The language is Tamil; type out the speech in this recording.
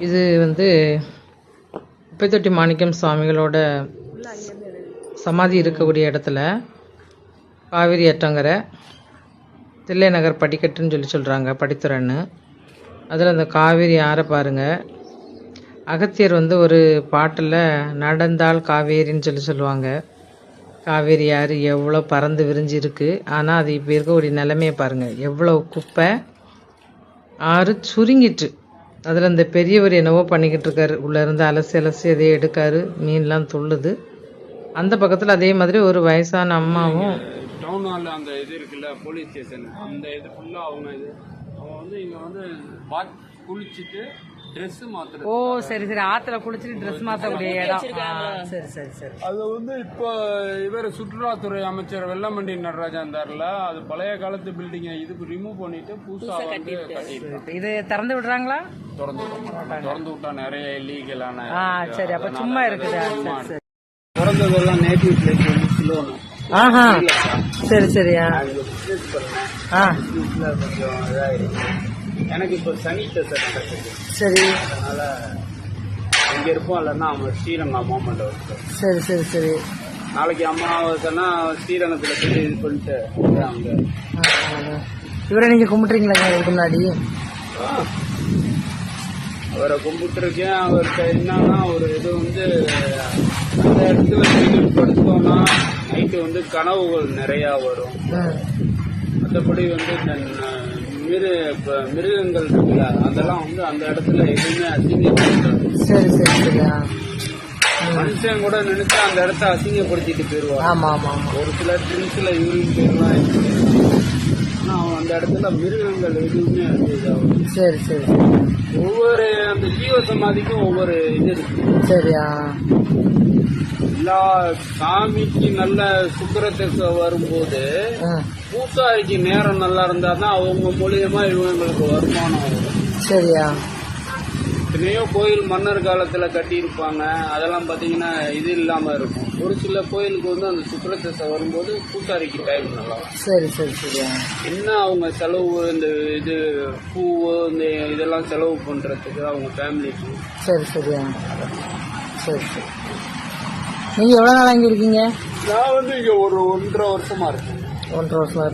இது வந்து குப்பைத்தொட்டி மாணிக்கம் சுவாமிகளோட சமாதி இருக்கக்கூடிய இடத்துல காவிரி ஆற்றங்கரை தில்லை நகர் படிக்கட்டுன்னு சொல்கிறாங்க, படித்துறைன்னு. அதில் அந்த காவிரி ஆறை பாருங்கள். அகத்தியர் வந்து ஒரு பாட்டில் நடந்தால் காவேரின்னு சொல்லுவாங்க. காவேரி ஆறு எவ்வளோ பறந்து விரிஞ்சு இருக்குது. ஆனால் அது இப்போ இருக்கக்கூடிய நிலைமையை பாருங்கள், எவ்வளோ குப்பை. ஆறு சுருங்கிட்டு அதில் இந்த பெரியவர் என்னவோ பண்ணிக்கிட்டு இருக்காரு. உள்ளேருந்து அலசி எதையே எடுக்காரு. மீன்லாம் துள்ளுது. அந்த பக்கத்தில் அதே மாதிரி ஒரு வயசான அம்மாவும் டவுன் ஹாலில் அந்த இது இருக்குல்ல, போலீஸ் ஸ்டேஷன், அந்த இது ஃபுல்லாக அவங்க வந்து இங்கே வந்து குளிச்சுட்டு ட்ரெஸ் மாத்துறது. ஓ சரி சரி, ஆத்துல குளிச்சுட்டு ட்ரெஸ் மாத்தக்கூடிய இடம். சரி சரி சரி. அது வந்து இப்போ இவர் சுற்றுலாத்துறை அமைச்சர் வெள்ளமண்டி நடராஜா இருந்தார்ல, அது பழைய காலத்து பில்டிங்கை இதுக்கு ரிமூவ் பண்ணிட்டு புதுசா வந்து கட்டிட்டு. இது திறந்து விடுறாங்களா? திறந்து விட்டா நிறைய இல்லீகலான. சரி, அப்ப சும்மா இருக்குது. பிறந்ததெல்லாம் நேட்டிவ் பிளேஸ் வந்து சிலோன். ஆஹா சரி சரியா. கொஞ்சம் இதாயிருக்கு. எனக்கு இப்போ சனி சார் நடக்குது. சரி, அதனால இங்க இருப்போம். இல்லைன்னா அவன் ஸ்ரீரங்கம் அம்மாமண்ட வச்சுக்கோம். சரி சரி சரி. நாளைக்கு அம்மாவதுன்னா ஸ்ரீரங்கத்துல போய் இது பண்ணிட்டு அங்க. இவரை நீங்க கும்பிட்டுறீங்களா இதுக்கு முன்னாடி? அவரை கும்பிட்டுருக்கேன். அவர்கிட்ட என்னன்னா ஒரு இது வந்து அந்த இடத்துல படுத்தோம்னா நைட்டு வந்து கனவுகள் நிறைய வரும். மற்றபடி வந்து மிருகங்கள் இருக்குல்ல, அதெல்லாம் வந்து அந்த இடத்துல எதுவுமே அசிங்கப்படுத்தாது. சரி சரி சரியா. மனுஷன் கூட நினைச்சா அந்த இடத்த அசிங்கப்படுத்திட்டு போயிருவாங்க. ஆமா ஆமா. ஒரு சில ட்ரிங்க்ஸ்ல யூரின் போயிடலாம். ஆனா அவன் அந்த இடத்துல மிருகங்கள் எதுவுமே இதாகும். சரி சரி. ஒவ்வொரு அந்த ஜீவ சமாதிக்கும் ஒவ்வொரு இது இருக்கு. சரியா. எல்லா சாமிக்கு நல்ல சுக்கிரத்துக்கு வரும்போது பூசாரிக்கு நேரம் நல்லா இருந்தா தான் அவங்க மூலியமா இவங்களுக்கு வருமானம் வரும். சரியா. எத்தனையோ கோயில் மன்னர் காலத்துல கட்டி இருப்பாங்க. அதெல்லாம் பாத்தீங்கன்னா இது இல்லாம இருக்கும். ஒரு சில கோயிலுக்கு வந்து அந்த சுக்கிரத்தை வரும்போது பூசாரிக்கு டைம் நல்லா. சரி சரி சரியா. என்ன அவங்க செலவு, இந்த இது பூவு இந்த இதெல்லாம் செலவு பண்றதுக்கு அவங்க ஃபேமிலிக்கு. சரி சரியா. சரி சரி. நீங்க எவ்வளவு நாள் இங்க இருக்கீங்க? நான் வந்து இங்க ஒரு 1.5 வருஷமா இருக்கேன். 1.5 வருஷமா.